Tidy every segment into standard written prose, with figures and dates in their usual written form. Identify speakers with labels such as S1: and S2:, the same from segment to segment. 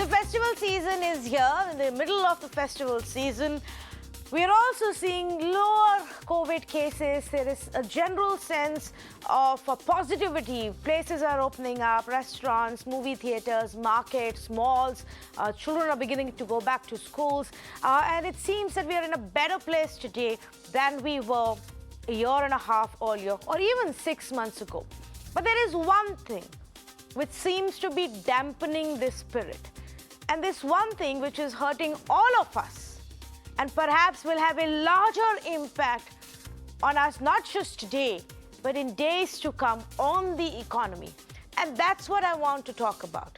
S1: The festival season is here. In the middle of the festival season, we are also seeing lower COVID cases. There is a general sense of positivity. Places are opening up, restaurants, movie theaters, markets, malls. Children are beginning to go back to schools. And it seems that we are in a better place today than we were a year and a half earlier, or even 6 months ago. But there is one thing which seems to be dampening this spirit. And this one thing which is hurting all of us and perhaps will have a larger impact on us, not just today, but in days to come on the economy. And that's what I want to talk about.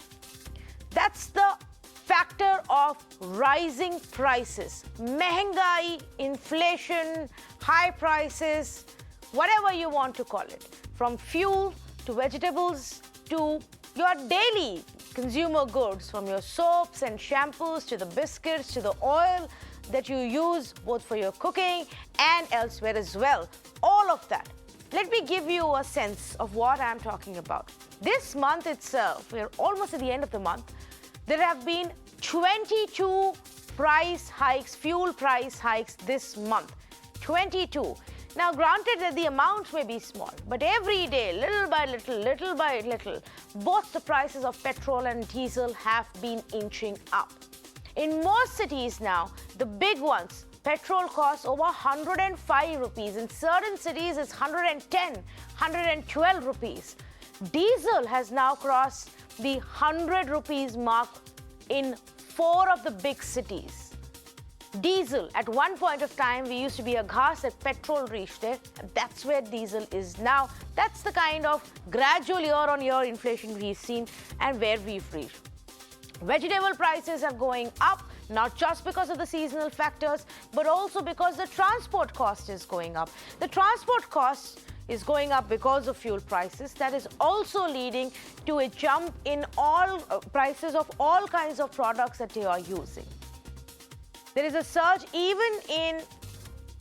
S1: That's the factor of rising prices, mehengai, inflation, high prices, whatever you want to call it, from fuel to vegetables to your daily consumer goods, from your soaps and shampoos to the biscuits to the oil that you use both for your cooking and elsewhere as well. All of that. Let me give you a sense of what I'm talking about. This month itself, we're almost at the end of the month, there have been 22 price hikes, fuel price hikes this month. 22. Now, granted that the amount may be small, but every day, little by little, both the prices of petrol and diesel have been inching up. In most cities now, the big ones, petrol costs over 105 rupees. In certain cities, it's 110, 112 rupees. Diesel has now crossed the 100 rupees mark in 4 of the big cities. Diesel, at one point of time, we used to be aghast that petrol reached there. That's where diesel is now. That's the kind of gradual year-on-year inflation we've seen and where we've reached. Vegetable prices are going up, not just because of the seasonal factors, but also because the transport cost is going up. The transport cost is going up because of fuel prices. That is also leading to a jump in all prices of all kinds of products that you are using. There is a surge even in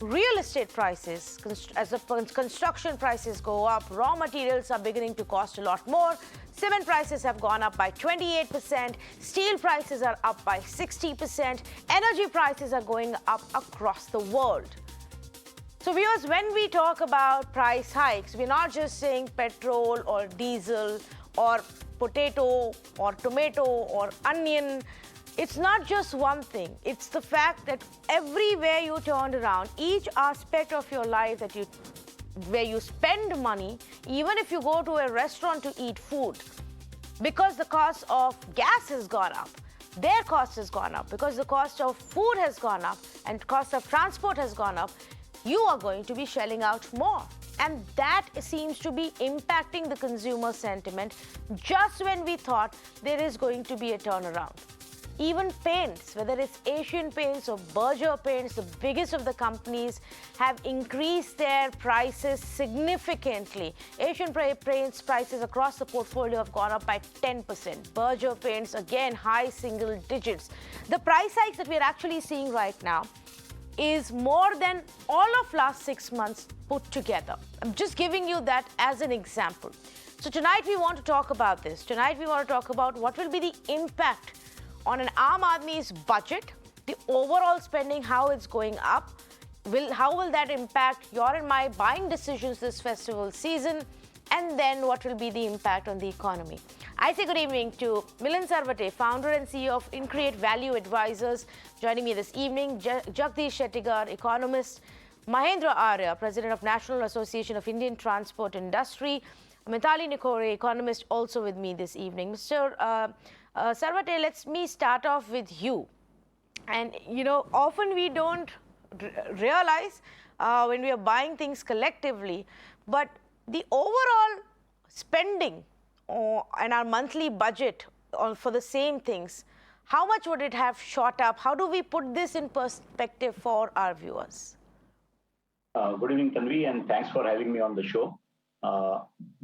S1: real estate prices. As the construction prices go up, raw materials are beginning to cost a lot more. Cement prices have gone up by 28%. Steel prices are up by 60%. Energy prices are going up across the world. So viewers, when we talk about price hikes, we're not just saying petrol or diesel or potato or tomato or onion. It's not just one thing. It's the fact that everywhere you turn around, each aspect of your life where you spend money, even if you go to a restaurant to eat food, because the cost of gas has gone up, their cost has gone up, because the cost of food has gone up and cost of transport has gone up, you are going to be shelling out more. And that seems to be impacting the consumer sentiment just when we thought there is going to be a turnaround. Even paints, whether it's Asian Paints or Berger Paints, the biggest of the companies, have increased their prices significantly. Asian Paints prices across the portfolio have gone up by 10%. Berger Paints, again, high single digits. The price hikes that we're actually seeing right now is more than all of last 6 months put together. I'm just giving you that as an example. So tonight we want to talk about this. Tonight we want to talk about what will be the impact on an Aam Aadmi's budget, the overall spending, how it's going up, how will that impact your and my buying decisions this festival season, and then what will be the impact on the economy. I say good evening to Milind Sarvate, founder and CEO of Increate Value Advisors. Joining me this evening, Jagdish Shettigar, economist, Mahendra Arya, president of National Association of Indian Transport Industry, Mithali Nikore, economist, also with me this evening. Mr. Sarvate, let me start off with you. And, often we don't realize when we are buying things collectively, but the overall spending and our monthly budget for the same things, how much would it have shot up? How do we put this in perspective for our viewers?
S2: Good evening, Tanvi, and thanks for having me on the show.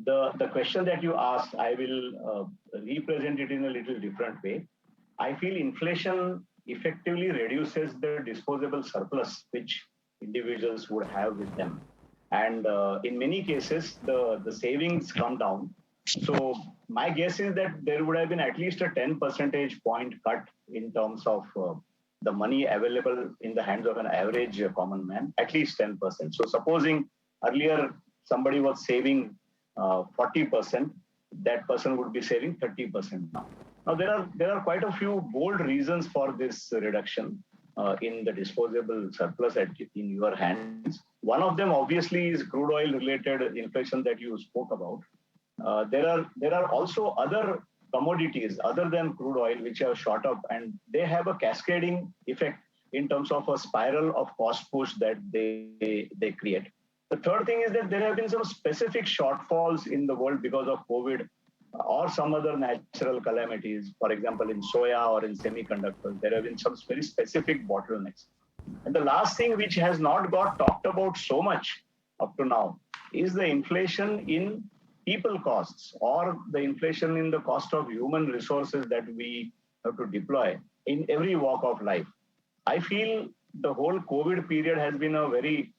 S2: The question that you asked, I will represent it in a little different way. I feel inflation effectively reduces the disposable surplus which individuals would have with them. And in many cases, the savings come down So my guess is that there would have been at least a 10 percentage point cut in terms of the money available in the hands of an average common man, at least 10%. So supposing earlier somebody was saving 40%, that person would be saving 30% now. Now there are quite a few bold reasons for this reduction in the disposable surplus in your hands. One of them obviously is crude oil related inflation that you spoke about. There are also other commodities other than crude oil which have shot up, and they have a cascading effect in terms of a spiral of cost push that they create. The third thing is that there have been some specific shortfalls in the world because of COVID or some other natural calamities. For example, in soya or in semiconductors, there have been some very specific bottlenecks. And the last thing which has not got talked about so much up to now is the inflation in people costs or the inflation in the cost of human resources that we have to deploy in every walk of life. I feel the whole COVID period has been a very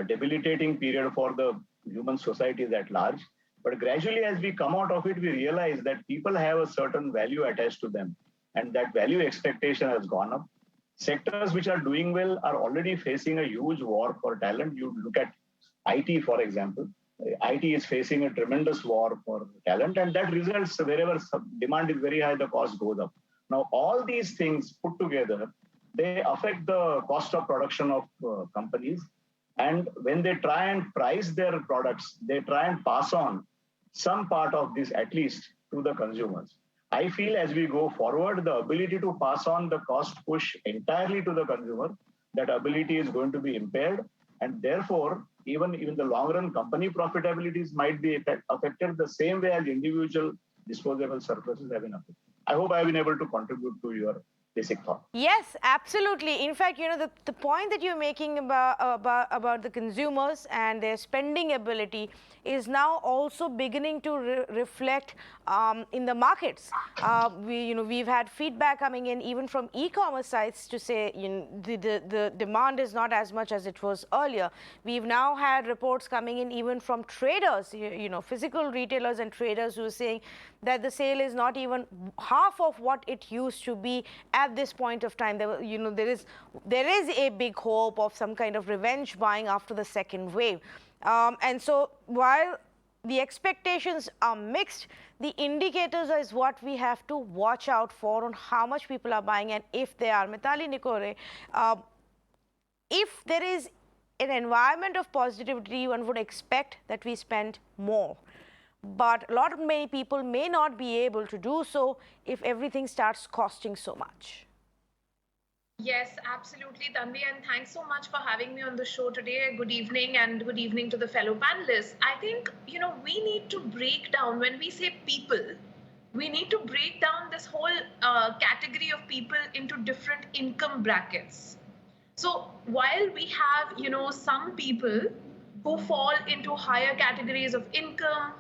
S2: debilitating period for the human societies at large. But gradually, as we come out of it, we realize that people have a certain value attached to them, and that value expectation has gone up. Sectors which are doing well are already facing a huge war for talent. You look at IT, for example. IT is facing a tremendous war for talent, and that results wherever demand is very high, the cost goes up. Now, all these things put together, they affect the cost of production of companies. And when they try and price their products, they try and pass on some part of this at least to the consumers. I feel as we go forward, the ability to pass on the cost push entirely to the consumer, that ability is going to be impaired. And therefore, even in the long run, company profitabilities might be affected the same way as individual disposable surpluses have been affected. I hope I've been able to contribute to your basic thought.
S1: Yes, absolutely. In fact, the point that you're making about the consumers and their spending ability is now also beginning to reflect in the markets. We've had feedback coming in even from e-commerce sites to say the demand is not as much as it was earlier. We've now had reports coming in even from traders, physical retailers and traders who are saying that the sale is not even half of what it used to be at this point of time. There is a big hope of some kind of revenge buying after the second wave. And so while the expectations are mixed, the indicators is what we have to watch out for on how much people are buying and if they are. Mithali Nikore, if there is an environment of positivity, one would expect that we spend more. But many people may not be able to do so if everything starts costing so much.
S3: Yes, absolutely, Tanvi, and thanks so much for having me on the show today. Good evening, and good evening to the fellow panelists. I think, we need to break down, when we say people, we need to break down this whole category of people into different income brackets. So while we have, some people who fall into higher categories of income,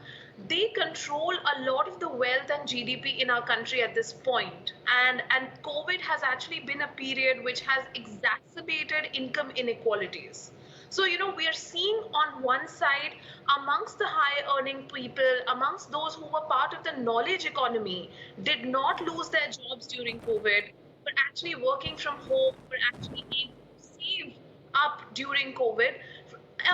S3: they control a lot of the wealth and GDP in our country at this point. And COVID has actually been a period which has exacerbated income inequalities. So, we are seeing on one side, amongst the high earning people, amongst those who were part of the knowledge economy, did not lose their jobs during COVID, but actually working from home, were actually able to save up during COVID.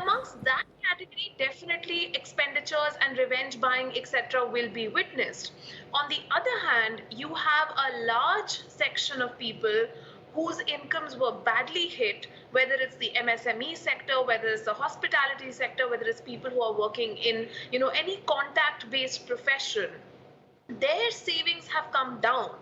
S3: Amongst that category, definitely expenditures and revenge buying, etc., will be witnessed. On the other hand, you have a large section of people whose incomes were badly hit, whether it's the MSME sector, whether it's the hospitality sector, whether it's people who are working in, any contact-based profession. Their savings have come down.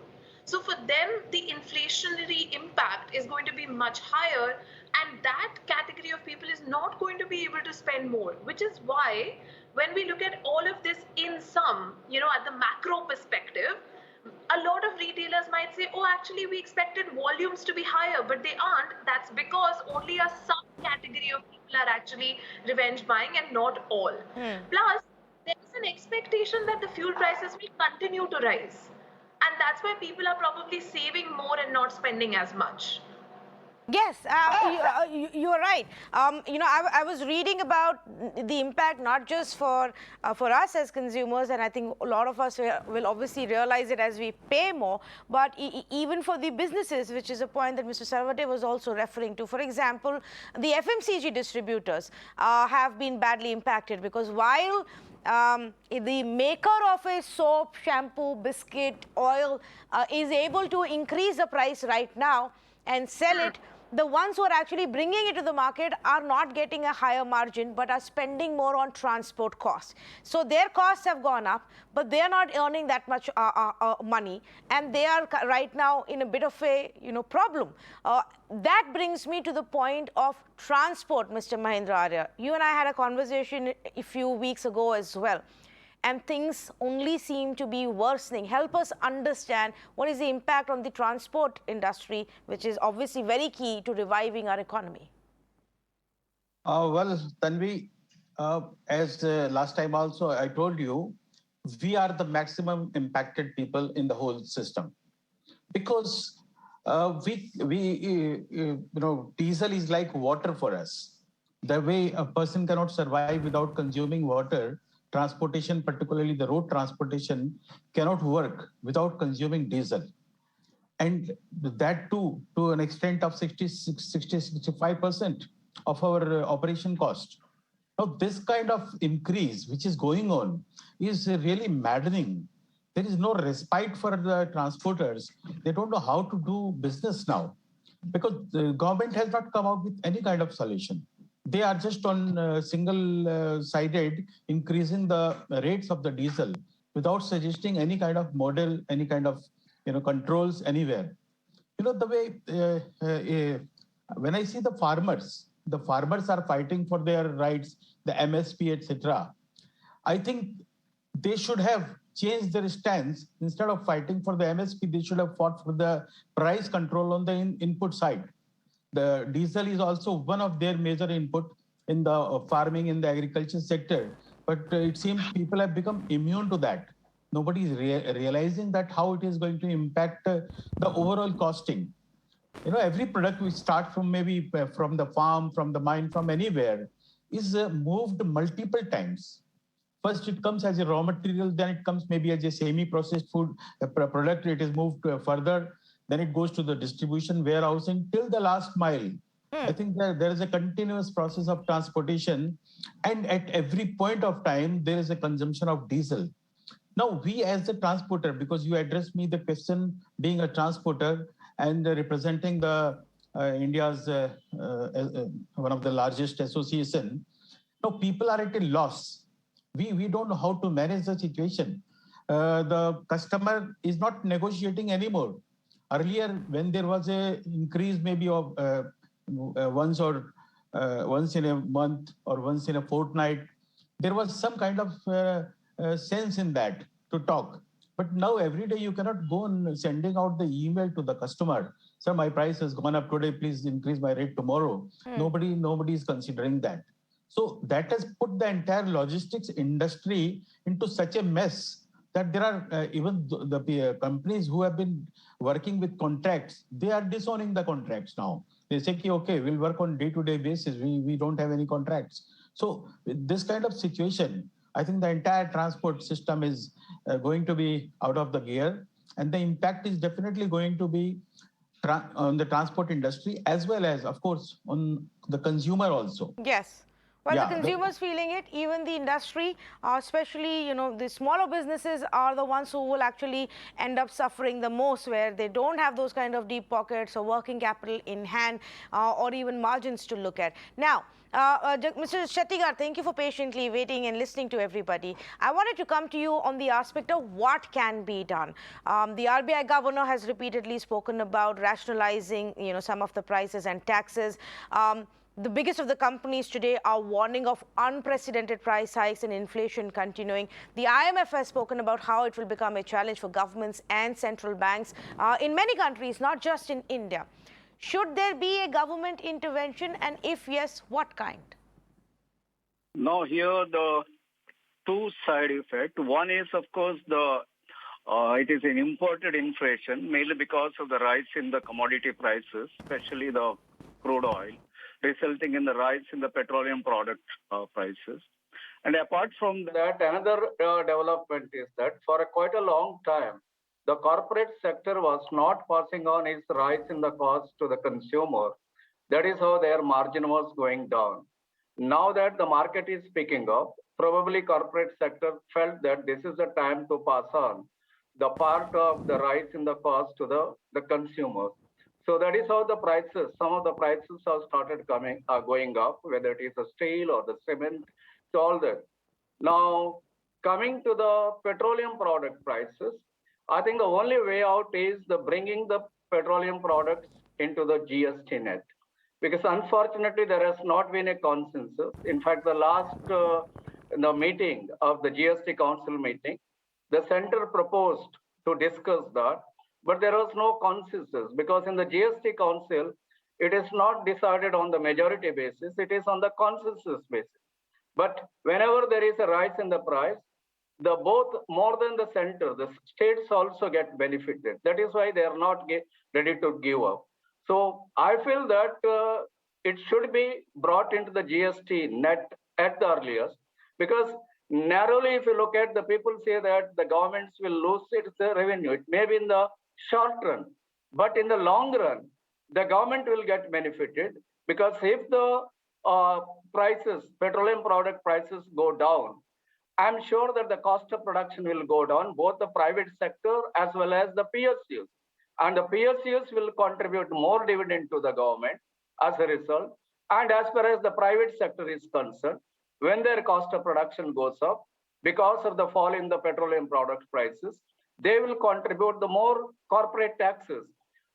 S3: So for them, the inflationary impact is going to be much higher, and that category of people is not going to be able to spend more, which is why when we look at all of this in sum, at the macro perspective, a lot of retailers might say, oh, actually, we expected volumes to be higher, but they aren't. That's because only a subcategory of people are actually revenge buying and not all. Plus, there is an expectation that the fuel prices will continue to rise. And that's why people are probably saving more and not spending as much.
S1: Yes, you're right. I was reading about the impact not just for us as consumers, and I think a lot of us will obviously realize it as we pay more, but even for the businesses, which is a point that Mr. Sarvate was also referring to. For example, the FMCG distributors have been badly impacted because while the maker of a soap, shampoo, biscuit, oil is able to increase the price right now and sell it, the ones who are actually bringing it to the market are not getting a higher margin but are spending more on transport costs. So their costs have gone up, but they are not earning that much money, and they are right now in a bit of a problem. That brings me to the point of transport, Mr. Mahendra Arya. You and I had a conversation a few weeks ago as well, and things only seem to be worsening. Help us understand what is the impact on the transport industry, which is obviously very key to reviving our economy.
S4: Well, Tanvi, as last time also I told you, we are the maximum impacted people in the whole system because diesel is like water for us. The way a person cannot survive without consuming water, transportation, particularly the road transportation, cannot work without consuming diesel. And that too, to an extent of 65% of our operation cost. Now, this kind of increase, which is going on, is really maddening. There is no respite for the transporters. They don't know how to do business now because the government has not come out with any kind of solution. They are just on single-sided increasing the rates of the diesel without suggesting any kind of model, any kind of controls anywhere. The way when I see the farmers are fighting for their rights, the MSP, etc. I think they should have changed their stance. Instead of fighting for the MSP, they should have fought for the price control on the input side. The diesel is also one of their major input in the farming, in the agriculture sector. But it seems people have become immune to that. Nobody is realizing that how it is going to impact the overall costing. Every product we start from maybe from the farm, from the mine, from anywhere is moved multiple times. First, it comes as a raw material, then it comes maybe as a semi-processed food product. It is moved further, then it goes to the distribution, warehousing, till the last mile. I think there is a continuous process of transportation, and at every point of time, there is a consumption of diesel. Now, we as a transporter, because you addressed me the question being a transporter and representing the India's one of the largest association, now people are at a loss. We don't know how to manage the situation. The customer is not negotiating anymore. Earlier, when there was a increase maybe of once in a month or once in a fortnight, there was some kind of sense in that to talk. But now every day you cannot go on sending out the email to the customer. Sir, my price has gone up today. Please increase my rate tomorrow. Nobody is considering that. So that has put the entire logistics industry into such a mess that there are even the companies who have been working with contracts, they are disowning the contracts now. They say, okay, we'll work on day-to-day basis. We don't have any contracts. So with this kind of situation, I think the entire transport system is going to be out of the gear. And the impact is definitely going to be on the transport industry as well as, of course, on the consumer also.
S1: Yes. Well, the consumers feeling it, even the industry, especially, the smaller businesses are the ones who will actually end up suffering the most, where they don't have those kind of deep pockets or working capital in hand or even margins to look at. Now, Mr. Shettigar, thank you for patiently waiting and listening to everybody. I wanted to come to you on the aspect of what can be done. The RBI governor has repeatedly spoken about rationalizing, some of the prices and taxes. The biggest of the companies today are warning of unprecedented price hikes and inflation continuing. The IMF has spoken about how it will become a challenge for governments and central banks in many countries, not just in India. Should there be a government intervention, and if yes, what kind?
S5: Now, here the two side effect. One is, of course, it is an imported inflation, mainly because of the rise in the commodity prices, especially the crude oil, resulting in the rise in the petroleum product prices. And apart from that, another development is that for quite a long time, the corporate sector was not passing on its rise in the cost to the consumer. That is how their margin was going down. Now that the market is picking up, probably corporate sector felt that this is the time to pass on the part of the rise in the cost to the consumers. So that is how the prices, some of the prices have started going up, whether it is the steel or the cement, so all that. Now, coming to the petroleum product prices, I think the only way out is the bringing the petroleum products into the GST net. Because unfortunately, there has not been a consensus. In fact, the last the meeting of the GST Council meeting, the center proposed to discuss that, but there was no consensus because in the GST Council, it is not decided on the majority basis, it is on the consensus basis. But whenever there is a rise in the price, the both more than the center, the states also get benefited. That is why they are not ready to give up. So I feel that it should be brought into the GST net at the earliest, because narrowly, if you look at the people say that the governments will lose its revenue. It may be in the short run, but in the long run, the government will get benefited because if the prices, petroleum product prices go down, I'm sure that the cost of production will go down, both the private sector as well as the PSUs. And the PSUs will contribute more dividend to the government as a result. And as far as the private sector is concerned, when their cost of production goes up, because of the fall in the petroleum product prices, they will contribute the more corporate taxes.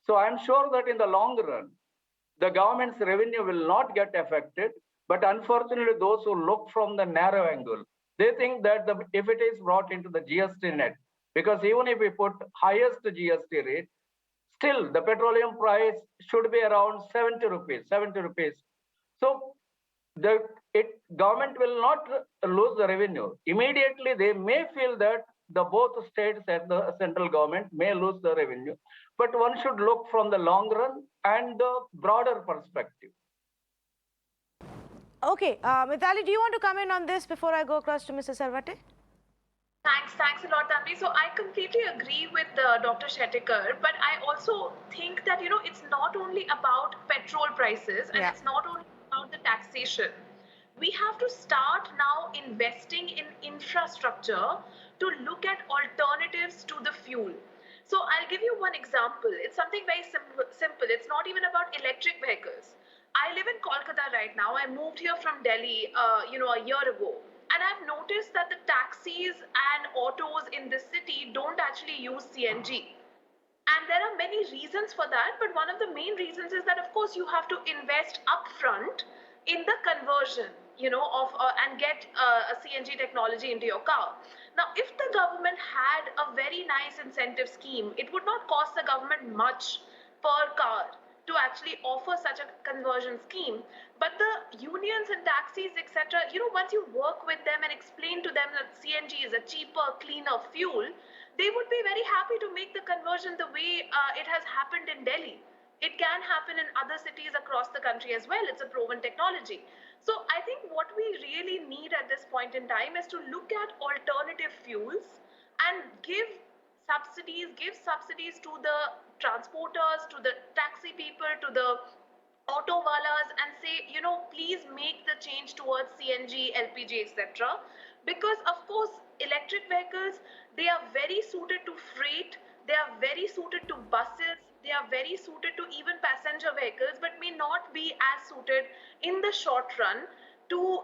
S5: So I'm sure that in the long run, the government's revenue will not get affected. But unfortunately, those who look from the narrow angle, they think that if it is brought into the GST net, because even if we put highest GST rate, still the petroleum price should be around 70 rupees. So the government will not lose the revenue. Immediately, they may feel that the both states and the central government may lose the revenue. But one should look from the long run and the broader perspective.
S1: Okay, Mithali, do you want to come in on this before I go across to Mr. Sarvate?
S3: Thanks a lot, Tanvi. So I completely agree with Dr. Shettikar, but I also think that, it's not only about petrol prices and it's not only about the taxation. We have to start now investing in infrastructure to look at alternatives to the fuel. So I'll give you one example. It's something very simple. It's not even about electric vehicles. I live in Kolkata right now. I moved here from Delhi, a year ago. And I've noticed that the taxis and autos in this city don't actually use CNG. And there are many reasons for that. But one of the main reasons is that, of course, you have to invest upfront in the conversion, and get a CNG technology into your car. Now, if the government had a very nice incentive scheme, it would not cost the government much per car to actually offer such a conversion scheme. But the unions and taxis, etc., once you work with them and explain to them that CNG is a cheaper, cleaner fuel, they would be very happy to make the conversion the way it has happened in Delhi. It can happen in other cities across the country as well. It's a proven technology. So I think what we really need at this point in time is to look at alternative fuels and give subsidies to the transporters, to the taxi people, to the auto walas, and say, please make the change towards CNG, LPG, etc. Because of course, electric vehicles, they are very suited to freight, they are very suited to buses, they are very suited to even passenger vehicles, but may not be as suited in the short run to,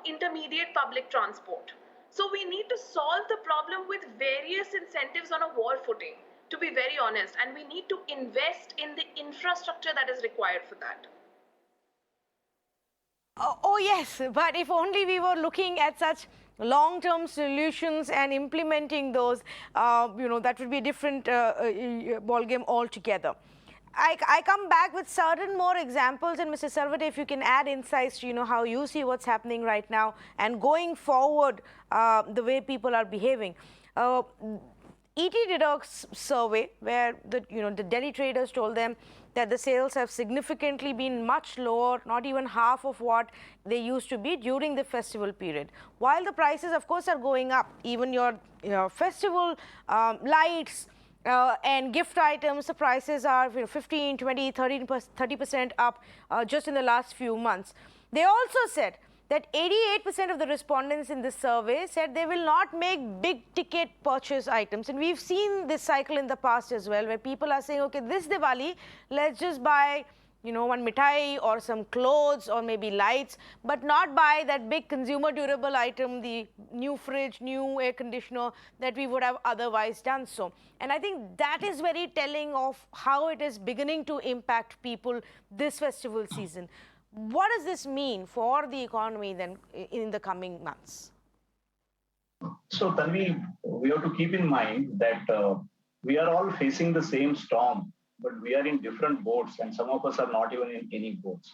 S3: intermediate public transport. So we need to solve the problem with various incentives on a war footing, to be very honest, and we need to invest in the infrastructure that is required for that.
S1: Oh yes, but if only we were looking at such long-term solutions and implementing those, that would be a different ballgame altogether. I come back with certain more examples, and Mr. Sarvate, if you can add insights to how you see what's happening right now and going forward, the way people are behaving. ET did a survey where the Delhi traders told them that the sales have significantly been much lower, not even half of what they used to be during the festival period. While the prices, of course, are going up, even your festival lights and gift items, the prices are 15, 20, 30% up just in the last few months. They also said that 88% of the respondents in this survey said they will not make big ticket purchase items. And we've seen this cycle in the past as well, where people are saying, okay, this Diwali, let's just buy one mithai or some clothes or maybe lights, but not buy that big consumer durable item, the new fridge, new air conditioner that we would have otherwise done so. And I think that is very telling of how it is beginning to impact people this festival season. What does this mean for the economy then in the coming months?
S2: So, Tanvi, we have to keep in mind that we are all facing the same storm, but we are in different boats, and some of us are not even in any boats.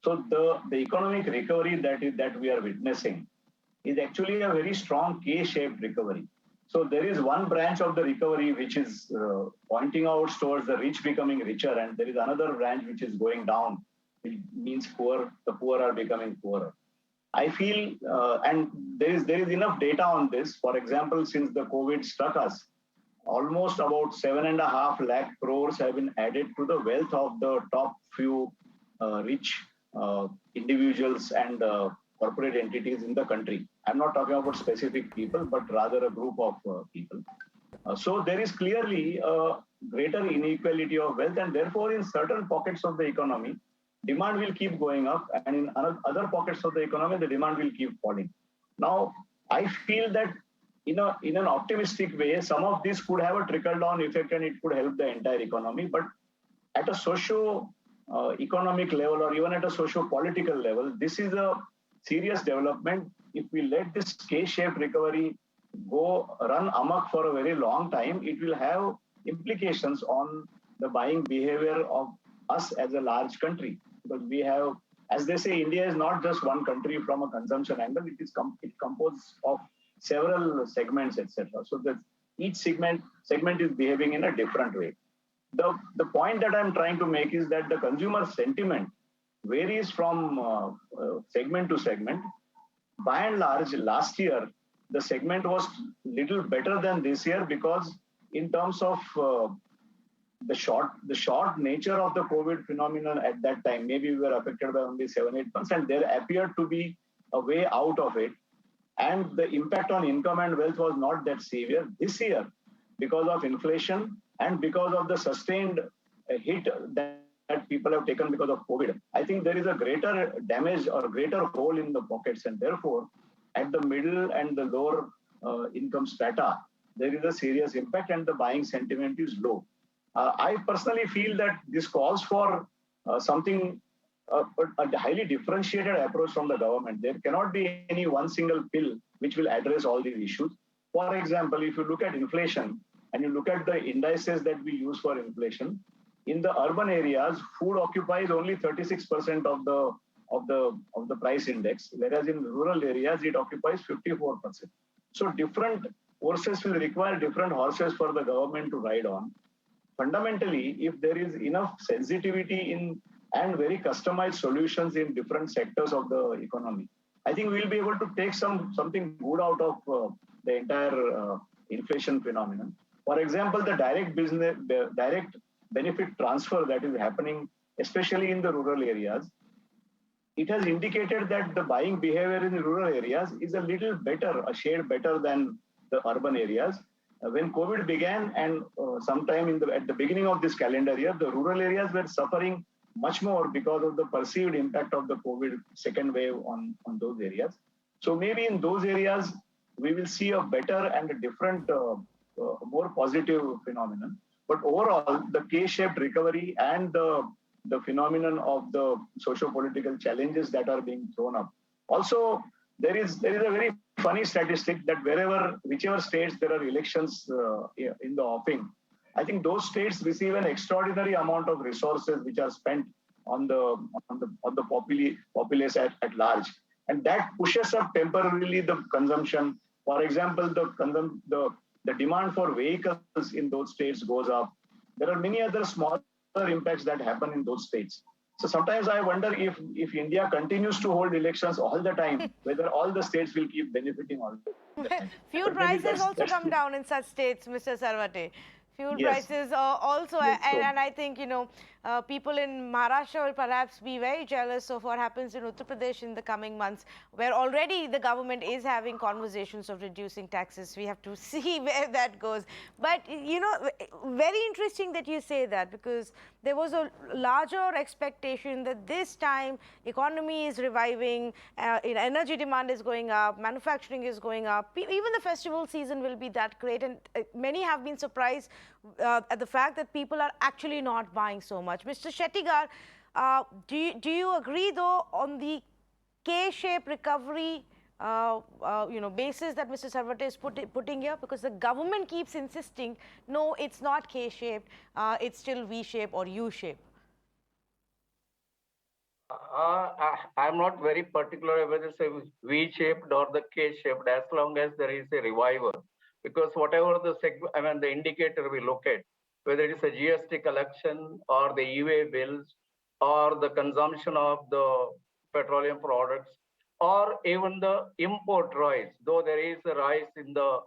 S2: So, the economic recovery that we are witnessing is actually a very strong K-shaped recovery. So, there is one branch of the recovery which is pointing out towards the rich becoming richer, and there is another branch which is going down. It means the poor are becoming poorer. I feel, and there is enough data on this. For example, since the COVID struck us, almost about 7.5 lakh crores have been added to the wealth of the top few rich individuals and corporate entities in the country. I'm not talking about specific people, but rather a group of people. So there is clearly a greater inequality of wealth, and therefore in certain pockets of the economy, demand will keep going up, and in other pockets of the economy, the demand will keep falling. Now, I feel that in an optimistic way, some of this could have a trickle-down effect and it could help the entire economy. But at a socio-economic level or even at a socio-political level, this is a serious development. If we let this K-shaped recovery run amok for a very long time, it will have implications on the buying behavior of us as a large country. Because we have, as they say, India is not just one country from a consumption angle. It composes of several segments, etc. So that each segment is behaving in a different way. The point that I'm trying to make is that the consumer sentiment varies from segment to segment. By and large, last year, the segment was little better than this year because in terms of the short nature of the COVID phenomenon at that time, maybe we were affected by only 7-8 months, and there appeared to be a way out of it. And the impact on income and wealth was not that severe. This year, because of inflation and because of the sustained hit that people have taken because of COVID, I think there is a greater damage or greater hole in the pockets, and therefore, at the middle and the lower income strata, there is a serious impact and the buying sentiment is low. I personally feel that this calls for a highly differentiated approach from the government. There cannot be any one single pill which will address all these issues. For example, if you look at inflation and you look at the indices that we use for inflation, in the urban areas, food occupies only 36% of the price index, whereas in rural areas it occupies 54%. So different forces will require different horses for the government to ride on. Fundamentally, if there is enough sensitivity and very customized solutions in different sectors of the economy, I think we'll be able to take something good out of the entire inflation phenomenon. For example, the direct benefit transfer that is happening, especially in the rural areas, it has indicated that the buying behavior in the rural areas is a little better, a shade better than the urban areas. When COVID began and sometime at the beginning of this calendar year, the rural areas were suffering much more because of the perceived impact of the COVID second wave on those areas. So maybe in those areas, we will see a better and a different, more positive phenomenon. But overall, the K-shaped recovery and the phenomenon of the socio-political challenges that are being thrown up. Also, there is a very funny statistic that whichever states there are elections in the offing, I think those states receive an extraordinary amount of resources which are spent on the populace at large, and that pushes up temporarily the consumption. For example, the the demand for vehicles in those states goes up. There are many other smaller impacts that happen in those states. So sometimes I wonder if India continues to hold elections all the time, whether all the states will keep benefiting all the time.
S1: Fuel
S2: But maybe
S1: prices also
S2: that's
S1: come down in such states, Mr. Sarvate. Fuel
S2: yes.
S1: prices also,
S2: Yes, so-
S1: and I think, people in Maharashtra will perhaps be very jealous of what happens in Uttar Pradesh in the coming months, where already the government is having conversations of reducing taxes. We have to see where that goes. But, very interesting that you say that, because there was a larger expectation that this time economy is reviving, energy demand is going up, manufacturing is going up, even the festival season will be that great, and many have been surprised at the fact that people are actually not buying so much. Mr. Shettigar, do you agree though on the K-shaped recovery basis that Mr. Sarvate is putting here? Because the government keeps insisting, no, it's not K-shaped, it's still V-shaped or U-shaped.
S5: I'm not very particular whether it's a V-shaped or the K-shaped, as long as there is a revival. Because whatever the indicator we look at, whether it is a GST collection or the e-way bills or the consumption of the petroleum products or even the import rise, though there is a rise in the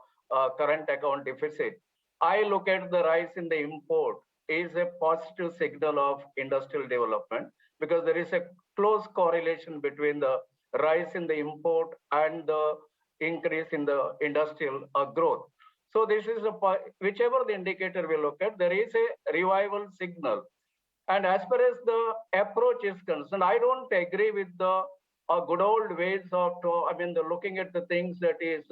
S5: current account deficit, I look at the rise in the import is a positive signal of industrial development, because there is a close correlation between the rise in the import and the increase in the industrial growth. So this is whichever the indicator we look at, there is a revival signal. And as far as the approach is concerned, I don't agree with the good old ways of, looking at the things that is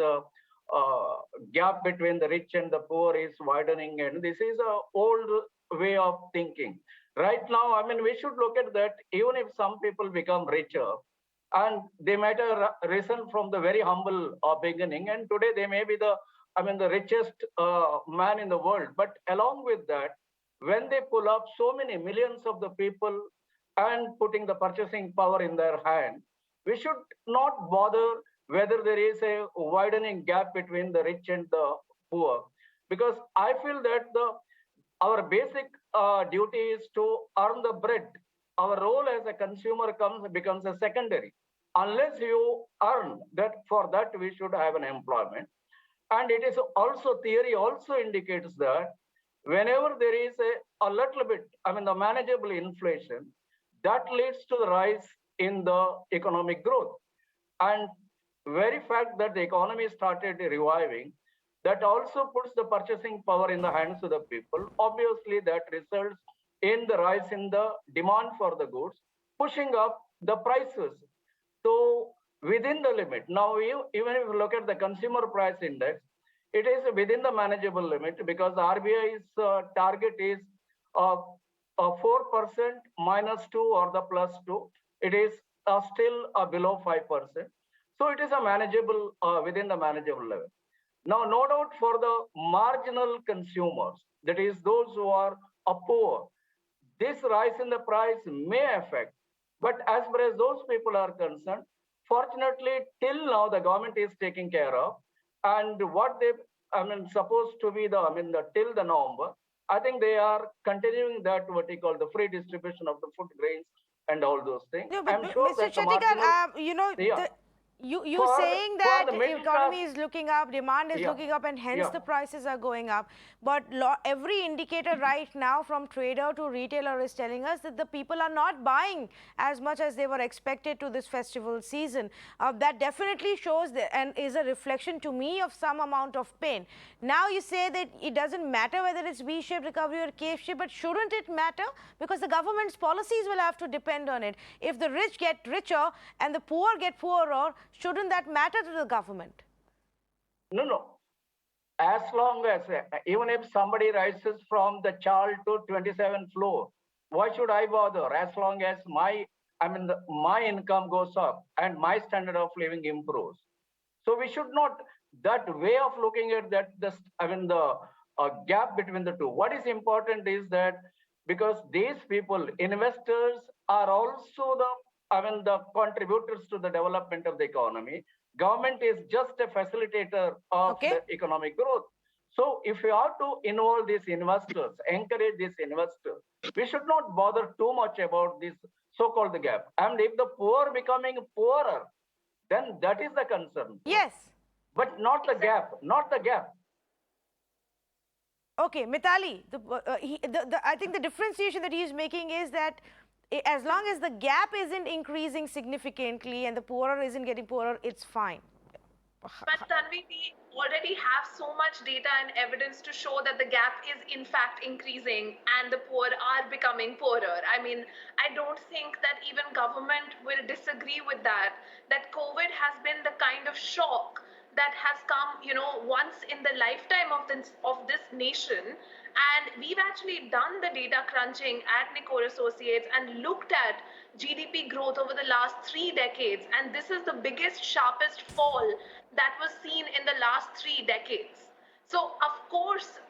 S5: gap between the rich and the poor is widening, and this is a old way of thinking. Right now, we should look at that. Even if some people become richer, and they might have risen from the very humble beginning, and today they may be the richest man in the world. But along with that, when they pull up so many millions of the people and putting the purchasing power in their hand, we should not bother whether there is a widening gap between the rich and the poor, because I feel that our basic duty is to earn the bread. Our role as a consumer becomes a secondary. Unless you earn that, for that we should have an employment. And it is also, theory also indicates that whenever there is a little bit, the manageable inflation, that leads to the rise in the economic growth. And very fact that the economy started reviving, that also puts the purchasing power in the hands of the people. Obviously, that results in the rise in the demand for the goods, pushing up the prices. So within the limit, now even if you look at the consumer price index, it is within the manageable limit, because the RBI's target is 4% -2 or the +2. It is still below 5%. So it is a manageable, within the manageable level. Now, no doubt for the marginal consumers, that is those who are poor, this rise in the price may affect. But as far as those people are concerned, fortunately, till now, the government is taking care of. And what they, supposed to be till the November, I think they are continuing that, what we call the free distribution of the food grains and all those things.
S1: No, but
S5: I'm sure
S1: Mr.
S5: that
S1: Shettigar, you saying that
S5: the middle
S1: economy
S5: class,
S1: is looking up, demand is looking up, and hence the prices are going up. But every indicator right now, from trader to retailer, is telling us that the people are not buying as much as they were expected to this festival season. That definitely shows and is a reflection to me of some amount of pain. Now you say that it doesn't matter whether it's V-shaped recovery or K-shaped, but shouldn't it matter? Because the government's policies will have to depend on it. If the rich get richer and the poor get poorer, shouldn't that matter to the government?
S5: No. As long as, even if somebody rises from the Chal to 27th floor, why should I bother? As long as my income goes up and my standard of living improves. So we should not, that way of looking at that, the gap between the two. What is important is that, because these people, investors, are also the contributors to the development of the economy. Government is just a facilitator of the economic growth. So if we are to involve these investors, encourage these investors, we should not bother too much about this so-called gap. And if the poor becoming poorer, then that is the concern.
S1: Yes.
S5: But not the gap, not the gap.
S1: Okay, Mitali, I think the differentiation that he's making is that as long as the gap isn't increasing significantly and the poorer isn't getting poorer, it's fine.
S3: But Tanvi, we already have so much data and evidence to show that the gap is in fact increasing and the poor are becoming poorer. I mean, I don't think that even government will disagree with that COVID has been the kind of shock that has come, once in the lifetime of this nation. And we've actually done the data crunching at Nicor Associates and looked at GDP growth over the last 3 decades. And this is the biggest, sharpest fall that was seen in the last 3 decades. So, of course,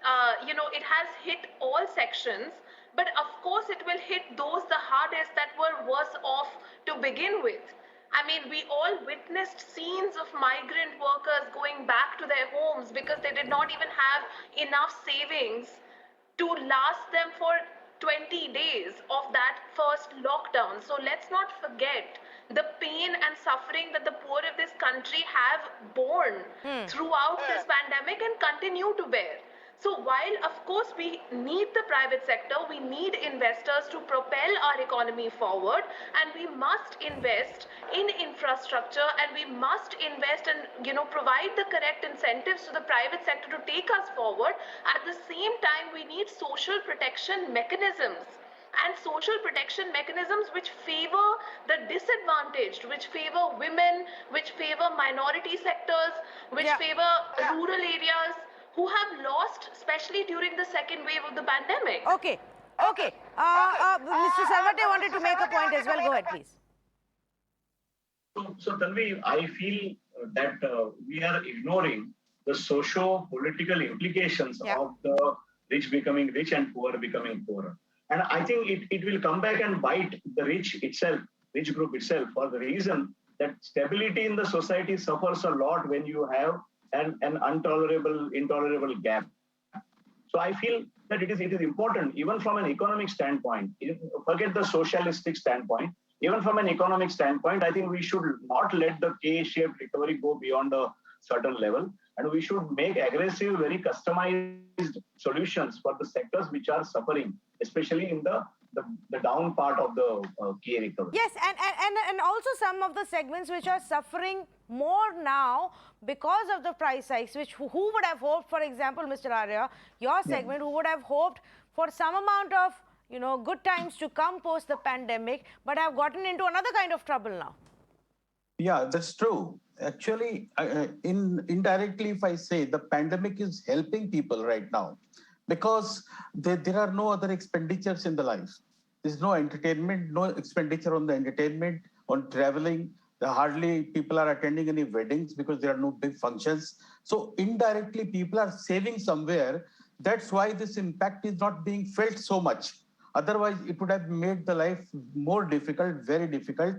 S3: it has hit all sections, but of course it will hit those the hardest that were worse off to begin with. I mean, we all witnessed scenes of migrant workers going back to their homes because they did not even have enough savings to last them for 20 days of that first lockdown. So let's not forget the pain and suffering that the poor of this country have borne throughout this pandemic and continue to bear. So while, of course, we need the private sector, we need investors to propel our economy forward, and we must invest in infrastructure, and we must invest and, provide the correct incentives to the private sector to take us forward. At the same time, we need social protection mechanisms. And social protection mechanisms which favor the disadvantaged, which favor women, which favor minority sectors, which favor rural areas, who have lost, especially during the second wave of the pandemic.
S1: Okay. Mr. Salvate wanted to make a point as well. Go ahead, please.
S2: So Tanvi, I feel that we are ignoring the socio-political implications of the rich becoming rich and poor becoming poorer. And I think it will come back and bite the rich group itself, for the reason that stability in the society suffers a lot when you have an intolerable gap. So I feel that it is important, even from an economic standpoint, forget the socialistic standpoint, even from an economic standpoint, I think we should not let the K-shaped recovery go beyond a certain level. And we should make aggressive, very customized solutions for the sectors which are suffering, especially in the down part of the K recovery.
S1: Yes, and also some of the segments which are suffering more now because of the price hikes, which who would have hoped, for example, Mr. Arya, your segment, who would have hoped for some amount of, good times to come post the pandemic, but have gotten into another kind of trouble now.
S4: Yeah, that's true. Actually, indirectly, if I say, the pandemic is helping people right now, because there are no other expenditures in the life. There's no entertainment, no expenditure on the entertainment, on traveling. Hardly people are attending any weddings because there are no big functions. So indirectly, people are saving somewhere. That's why this impact is not being felt so much. Otherwise, it would have made the life more difficult, very difficult,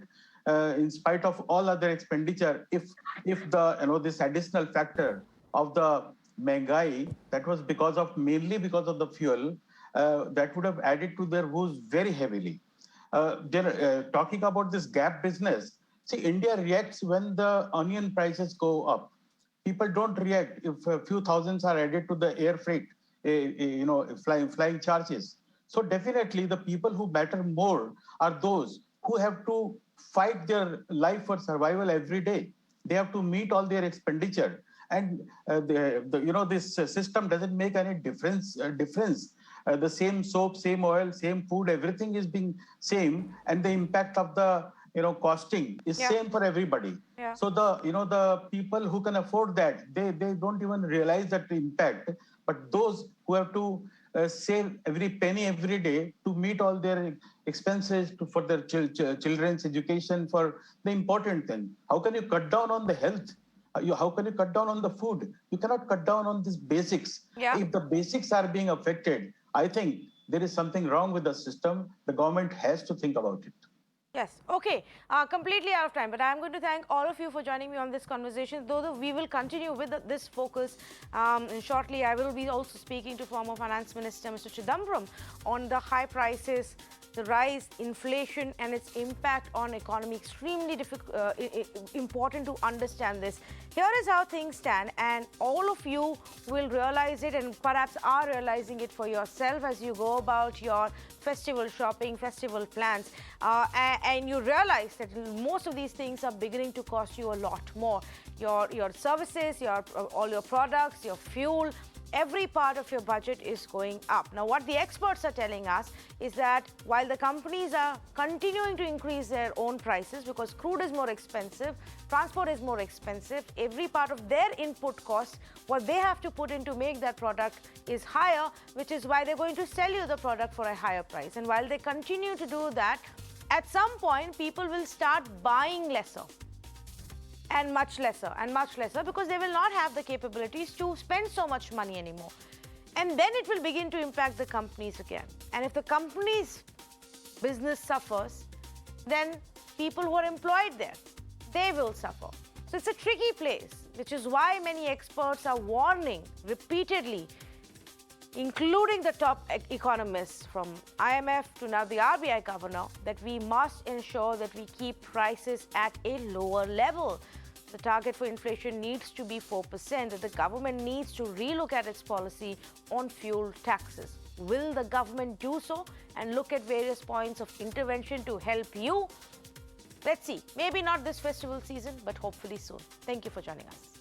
S4: in spite of all other expenditure. If the this additional factor of the Mengai, that was mainly because of the fuel, that would have added to their woes very heavily. Talking about this gap business, see, India reacts when the onion prices go up. People don't react if a few thousands are added to the air freight, flying charges. So definitely the people who matter more are those who have to fight their life for survival every day. They have to meet all their expenditure. And this system doesn't make any difference. The same soap, same oil, same food, everything is being same, and the impact of the costing is same for everybody. Yeah. So the people who can afford that, they don't even realize that impact. But those who have to save every penny every day to meet all their expenses for their children's education, for the important thing. How can you cut down on the health? How can you cut down on the food? You cannot cut down on these basics. Yeah. If the basics are being affected, I think there is something wrong with the system. The government has to think about it.
S1: Yes, okay. Completely out of time, but I'm going to thank all of you for joining me on this conversation. Though we will continue with this focus. Shortly, I will be also speaking to former Finance Minister Mr. Chidambaram on the high prices, the rise, inflation, and its impact on economy. Extremely important to understand this. Here is how things stand, and all of you will realize it, and perhaps are realizing it for yourself as you go about your festival shopping, festival plans, and you realize that most of these things are beginning to cost you a lot more. Your services, all your products, your fuel, every part of your budget is going up. Now, what the experts are telling us is that while the companies are continuing to increase their own prices because crude is more expensive, transport is more expensive, every part of their input costs, what they have to put in to make that product is higher, which is why they're going to sell you the product for a higher price. And while they continue to do that, at some point, people will start buying lesser. And much lesser because they will not have the capabilities to spend so much money anymore. And then it will begin to impact the companies again. And if the company's business suffers, then people who are employed there, they will suffer. So it's a tricky place, which is why many experts are warning repeatedly, including the top economists from IMF to now the RBI governor, that we must ensure that we keep prices at a lower level. The target for inflation needs to be 4%, that the government needs to relook at its policy on fuel taxes. Will the government do so and look at various points of intervention to help you? Let's see. Maybe not this festival season, but hopefully soon. Thank you for joining us.